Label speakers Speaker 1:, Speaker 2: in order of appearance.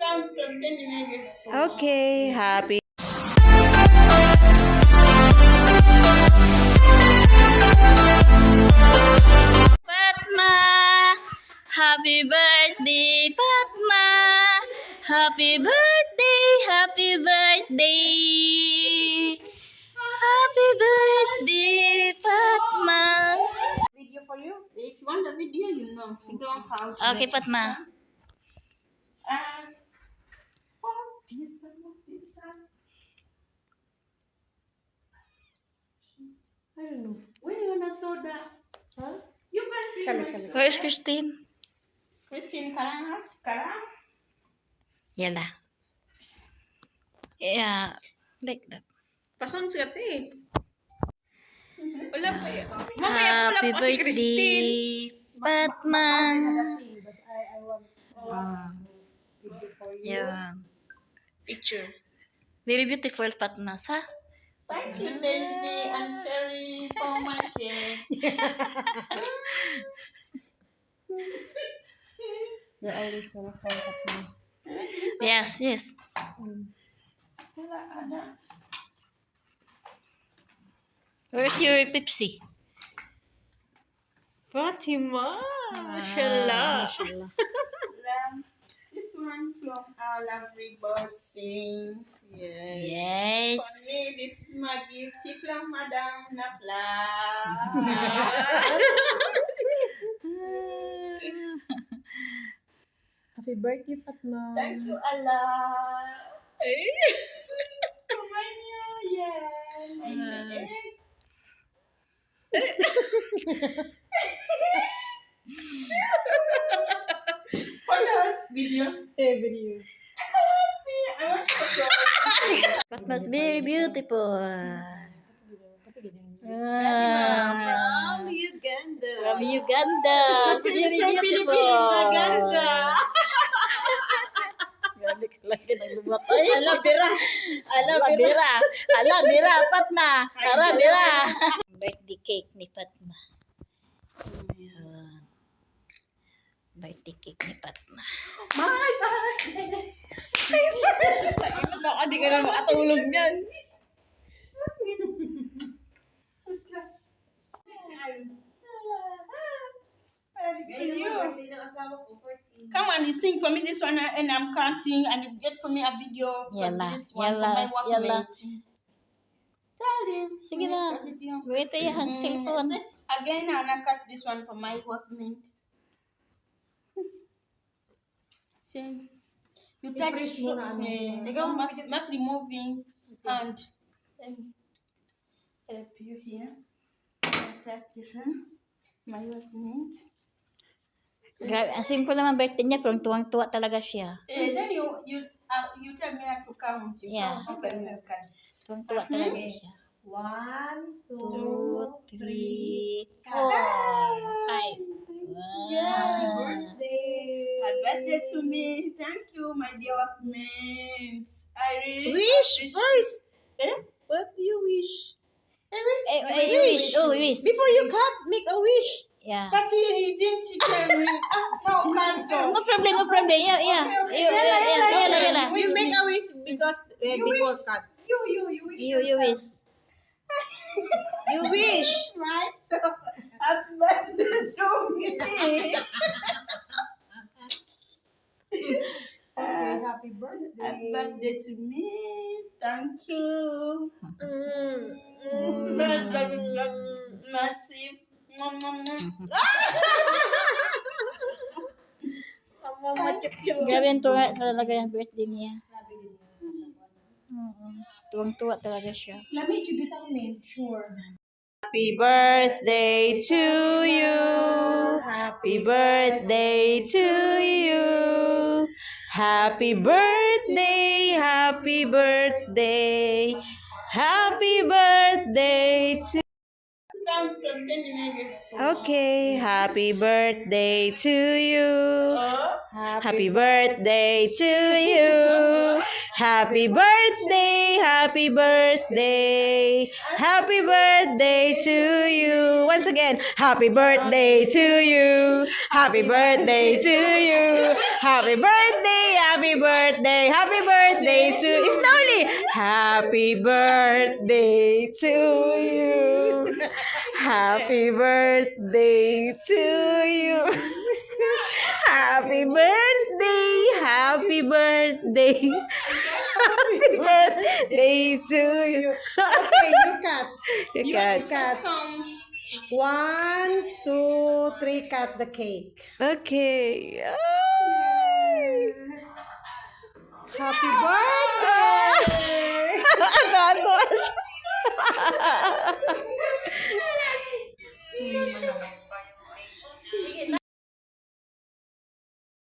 Speaker 1: Count from 10 maybe.
Speaker 2: Okay, happy.
Speaker 3: Fatma, happy birthday, Fatma. Happy birthday, happy birthday. Happy birthday, Fatma.
Speaker 1: Video for you. If you want a video, you know. You don't how to
Speaker 3: Okay,
Speaker 1: make
Speaker 3: Fatma.
Speaker 1: it sound. And this one. I don't know. When you want a soda? Huh? You can drink my soda.
Speaker 3: Where's Christine?
Speaker 1: Christine Karangas. Karang.
Speaker 3: Yala. Yeah, like that.
Speaker 1: Pasan siya te. Wala pa yun. Mamaya wala
Speaker 3: Happy
Speaker 1: pa si Christine.
Speaker 3: birthday, Fatma. Yeah.
Speaker 1: Picture.
Speaker 3: Very beautiful, Fatma, sa?
Speaker 1: Thank you, Daisy and Sherry, for my cake.
Speaker 2: You're always so fun.
Speaker 3: Yes, yes. Where's your Pepsi?
Speaker 2: Fatima,
Speaker 3: Mashallah.
Speaker 1: This one from our lovely bossing.
Speaker 3: Yes.
Speaker 1: For me, this is my gift from Madame Nafla.
Speaker 2: Happy birthday, Fatma.
Speaker 1: Thank you, Allah. For my new year. My new
Speaker 3: Yes.
Speaker 1: year. Follow video.
Speaker 2: Video.
Speaker 1: I want to follow.
Speaker 3: Fatma's very beautiful.
Speaker 1: From Uganda.
Speaker 3: From Uganda. Very
Speaker 1: Sa
Speaker 3: beautiful.
Speaker 1: Philippines, Uganda.
Speaker 3: Grabe ka lagi ng lumatay.
Speaker 1: Ala, bira. Ala,
Speaker 3: Ala, bira. Ala, bira, Fatma. Tara, bira. Birthday cake ni Fatma. Ayan. Birthday cake ni Fatma.
Speaker 1: My birthday. Baka di ka na makatulog niyan. Come on, you sing for me this one and I'm counting and you get for me a video for
Speaker 3: Yalla,
Speaker 1: this one
Speaker 3: yalla,
Speaker 1: for my
Speaker 3: yalla.
Speaker 1: workmate. Darling,
Speaker 3: Sige na. Wait, yung cellphone.
Speaker 1: Again, I'm gonna cut this one for my workmate. You touch ikaw not removing hand and help you here. Touch this one. My workmate.
Speaker 3: Grabe, ang simple naman birthday niya, pero tuwang-tuwa talaga siya.
Speaker 1: Then you tell me how to count. You
Speaker 3: Yeah.
Speaker 1: count and you cut.
Speaker 3: Tuwang-tuwa talaga siya.
Speaker 2: 1,
Speaker 3: 2, 3, 4, 5.
Speaker 1: Happy
Speaker 3: Wow.
Speaker 1: birthday. Happy birthday to me. Thank you, my dear workmates. I really
Speaker 2: Wish
Speaker 1: appreciate-
Speaker 2: first.
Speaker 1: Eh?
Speaker 2: What do you wish?
Speaker 3: You wish. Oh, you wish.
Speaker 2: Before you cut, make a wish.
Speaker 3: Yeah.
Speaker 1: But he didn't tell me. No, cancel.
Speaker 3: No problem, no problem. Yeah, yeah.
Speaker 1: Okay,
Speaker 3: You,
Speaker 1: okay.
Speaker 3: yala.
Speaker 2: You make a wish because before cut.
Speaker 1: You wish.
Speaker 3: You wish.
Speaker 2: You wish.
Speaker 1: Myself. Happy birthday to me.
Speaker 2: Okay, happy birthday.
Speaker 1: Happy birthday to me. Thank you. Massive.
Speaker 3: Grabe yung tuwa talaga yung birthday niya. Tuwang-tuwa talaga siya.
Speaker 1: Lamig yung bitaw me. Sure.
Speaker 2: Happy birthday to you. Happy birthday to you. Happy birthday, happy birthday. Happy birthday to
Speaker 1: Count from 10 maybe.
Speaker 2: Okay, happy birthday to you.
Speaker 1: Oh.
Speaker 2: Happy birthday to you. Happy birthday, happy birthday. Happy birthday to you. Once again, happy birthday to you. Happy birthday to you. Happy birthday, happy birthday. birthday. Happy birthday to slowly. Happy birthday to you. Happy birthday to you. Happy birthday. Happy birthday. Happy birthday to you.
Speaker 4: Okay, you cut.
Speaker 2: You cut.
Speaker 4: Cut. 1, 2, 3, cut the cake.
Speaker 2: Okay. Ay.
Speaker 4: Happy birthday!
Speaker 2: Tawa siya.